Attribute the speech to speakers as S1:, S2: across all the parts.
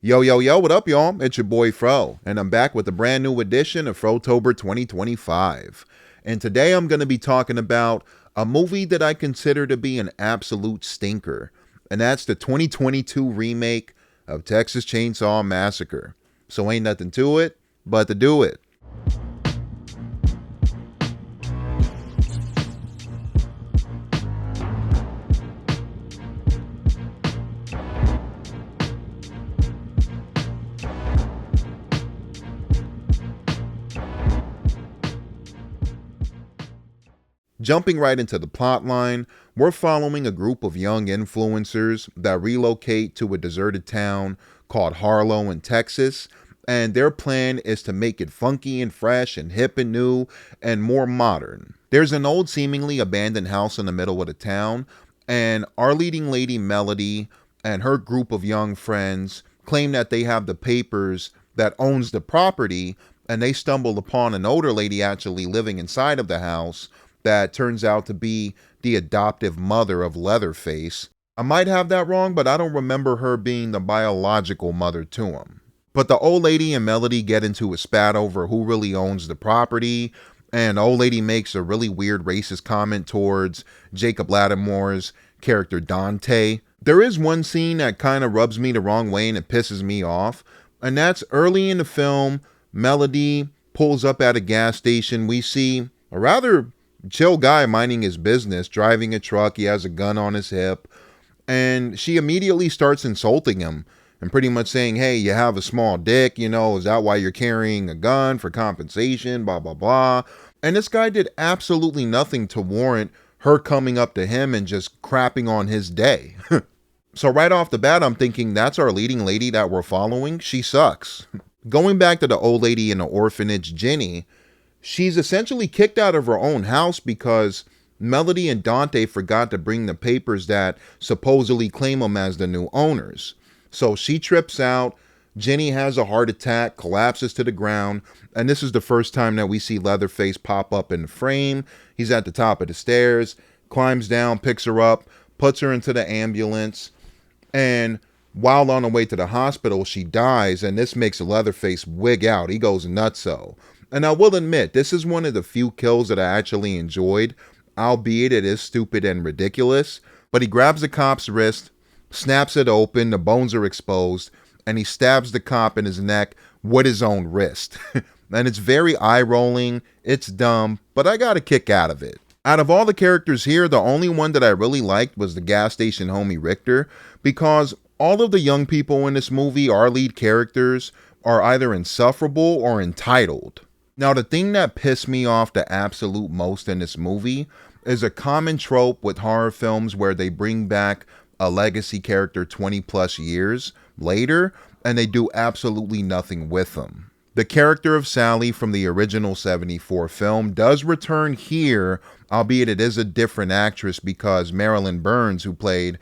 S1: Yo, yo, yo, what up, y'all? It's your boy Fro, and I'm back with a brand new edition of Frotober 2025. And today I'm going to be talking about a movie that I consider to be an absolute stinker, and that's the 2022 remake of Texas Chainsaw Massacre. So ain't nothing to it but to do it. Jumping right into the plot line, we're following a group of young influencers that relocate to a deserted town called Harlow in Texas, and their plan is to make it funky and fresh and hip and new and more modern. There's an old, seemingly abandoned house in the middle of the town, and our leading lady, Melody, and her group of young friends claim that they have the papers that owns the property, and they stumble upon an older lady actually living inside of the house that turns out to be the adoptive mother of Leatherface. I might have that wrong, but I don't remember her being the biological mother to him. But the old lady and Melody get into a spat over who really owns the property, and the old lady makes a really weird racist comment towards Jacob Lattimore's character Dante. There is one scene that kind of rubs me the wrong way and it pisses me off, and that's early in the film. Melody pulls up at a gas station. We see a rather chill guy minding his business, driving a truck. He has a gun on his hip, and she immediately starts insulting him and pretty much saying, hey, you have a small dick, is that why you're carrying a gun for compensation, blah blah blah. And this guy did absolutely nothing to warrant her coming up to him and just crapping on his day. So right off the bat, I'm thinking, that's our leading lady that we're following. She sucks. Going back to the old lady in the orphanage, Jenny, she's essentially kicked out of her own house because Melody and Dante forgot to bring the papers that supposedly claim them as the new owners. So she trips out. Jenny has a heart attack, collapses to the ground, and this is the first time that we see Leatherface pop up in the frame. He's at the top of the stairs, climbs down, picks her up, puts her into the ambulance, and while on the way to the hospital, she dies, and this makes Leatherface wig out. He goes nutso. And I will admit, this is one of the few kills that I actually enjoyed, albeit it is stupid and ridiculous. But he grabs the cop's wrist, snaps it open, the bones are exposed, and he stabs the cop in his neck with his own wrist. And it's very eye-rolling, it's dumb, but I got a kick out of it. Out of all the characters here, the only one that I really liked was the gas station homie Richter, because all of the young people in this movie, our lead characters, are either insufferable or entitled. Now, the thing that pissed me off the absolute most in this movie is a common trope with horror films where they bring back a legacy character 20 plus years later and they do absolutely nothing with them. The character of Sally from the original 74 film does return here, albeit it is a different actress because Marilyn Burns, who played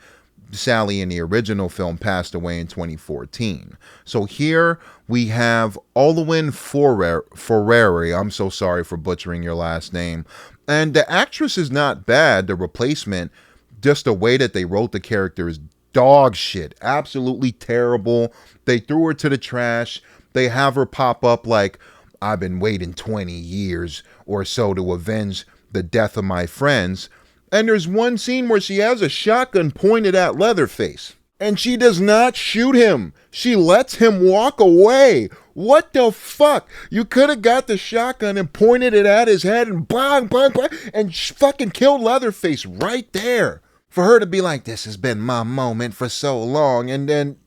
S1: Sally in the original film, passed away in 2014. So here we have Olwen Ferrari. I'm so sorry for butchering your last name. And the actress is not bad. The replacement, just the way that they wrote the character is dog shit. Absolutely terrible. They threw her to the trash. They have her pop up like, I've been waiting 20 years or so to avenge the death of my friends. And there's one scene where she has a shotgun pointed at Leatherface. And she does not shoot him. She lets him walk away. What the fuck? You could have got the shotgun and pointed it at his head and bang, bang, bang, and fucking killed Leatherface right there. For her to be like, this has been my moment for so long. And then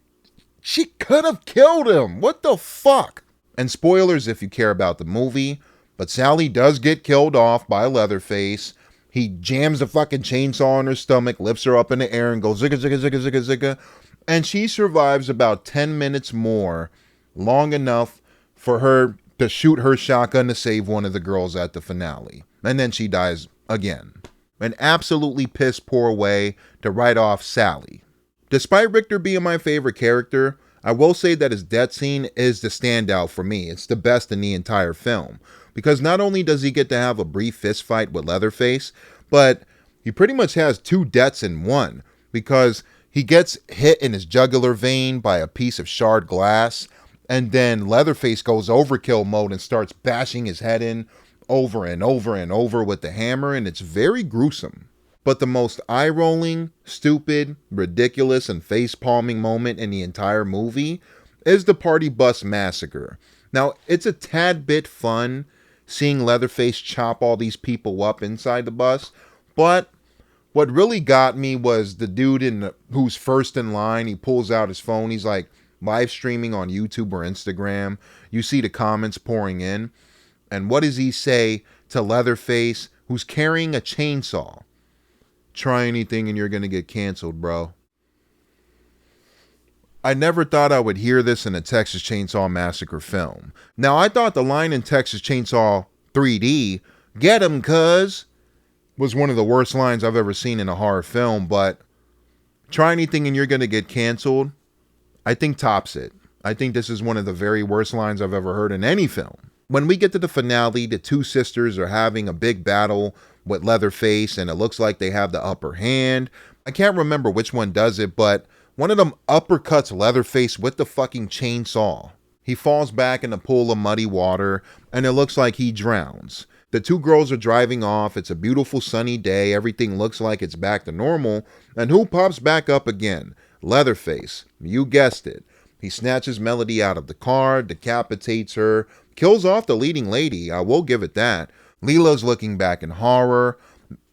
S1: she could have killed him. What the fuck? And spoilers if you care about the movie, but Sally does get killed off by Leatherface. He jams the fucking chainsaw in her stomach, lifts her up in the air and goes zigga, zigga, zigga, zigga, zigga. And she survives about 10 minutes more, long enough for her to shoot her shotgun to save one of the girls at the finale. And then she dies again. An absolutely piss poor way to write off Sally. Despite Richter being my favorite character, I will say that his death scene is the standout for me. It's the best in the entire film. Because not only does he get to have a brief fist fight with Leatherface, but he pretty much has two deaths in one. Because He gets hit in his jugular vein by a piece of shard glass, and then Leatherface goes overkill mode and starts bashing his head in over and over and over with the hammer, and it's very gruesome. But the most eye-rolling, stupid, ridiculous, and face-palming moment in the entire movie is the party bus massacre. Now, it's a tad bit fun seeing Leatherface chop all these people up inside the bus, but what really got me was the dude who's first in line. He pulls out his phone. He's like live streaming on YouTube or Instagram. You see the comments pouring in. And what does he say to Leatherface, who's carrying a chainsaw? Try anything and you're going to get canceled, bro. I never thought I would hear this in a Texas Chainsaw Massacre film. Now, I thought the line in Texas Chainsaw 3D, "Get him, cuz," was one of the worst lines I've ever seen in a horror film, but "try anything and you're going to get canceled," I think tops it. I think this is one of the very worst lines I've ever heard in any film. When we get to the finale, the two sisters are having a big battle with Leatherface, and it looks like they have the upper hand. I can't remember which one does it, but one of them uppercuts Leatherface with the fucking chainsaw. He falls back in a pool of muddy water, and it looks like he drowns. The two girls are driving off. It's a beautiful sunny day. Everything looks like it's back to normal. And who pops back up again? Leatherface. You guessed it. He snatches Melody out of the car, decapitates her, kills off the leading lady. I will give it that. Leela's looking back in horror.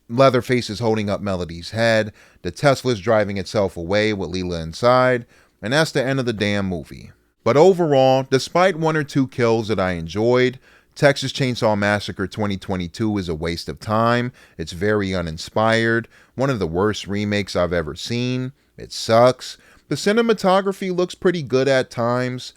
S1: Leatherface is holding up Melody's head. The Tesla's driving itself away with Leela inside. And that's the end of the damn movie. But overall, despite one or two kills that I enjoyed, Texas Chainsaw Massacre 2022 is a waste of time. It's very uninspired. One of the worst remakes I've ever seen. It sucks. The cinematography looks pretty good at times.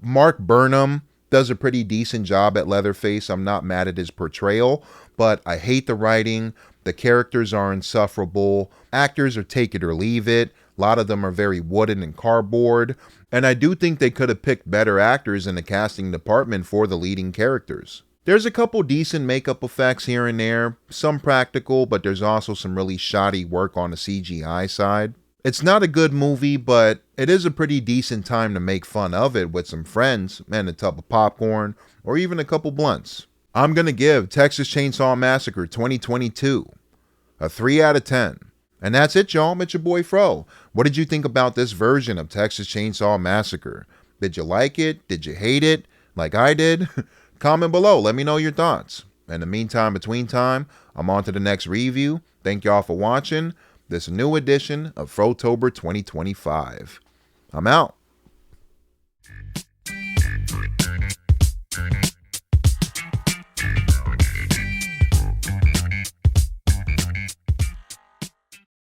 S1: Mark Burnham does a pretty decent job at Leatherface. I'm not mad at his portrayal, but I hate the writing. The characters are insufferable. Actors are take it or leave it. A lot of them are very wooden and cardboard. And I do think they could have picked better actors in the casting department for the leading characters. There's a couple decent makeup effects here and there, some practical, but there's also some really shoddy work on the CGI side. It's not a good movie, but it is a pretty decent time to make fun of it with some friends and a tub of popcorn, or even a couple blunts. I'm going to give Texas Chainsaw Massacre 2022 a 3 out of 10. And that's it, y'all. It's your boy Fro. What did you think about this version of Texas Chainsaw Massacre? Did you like it? Did you hate it? Like I did? Comment below. Let me know your thoughts. In the meantime, between time, I'm on to the next review. Thank y'all for watching this new edition of Frotober 2025. I'm out.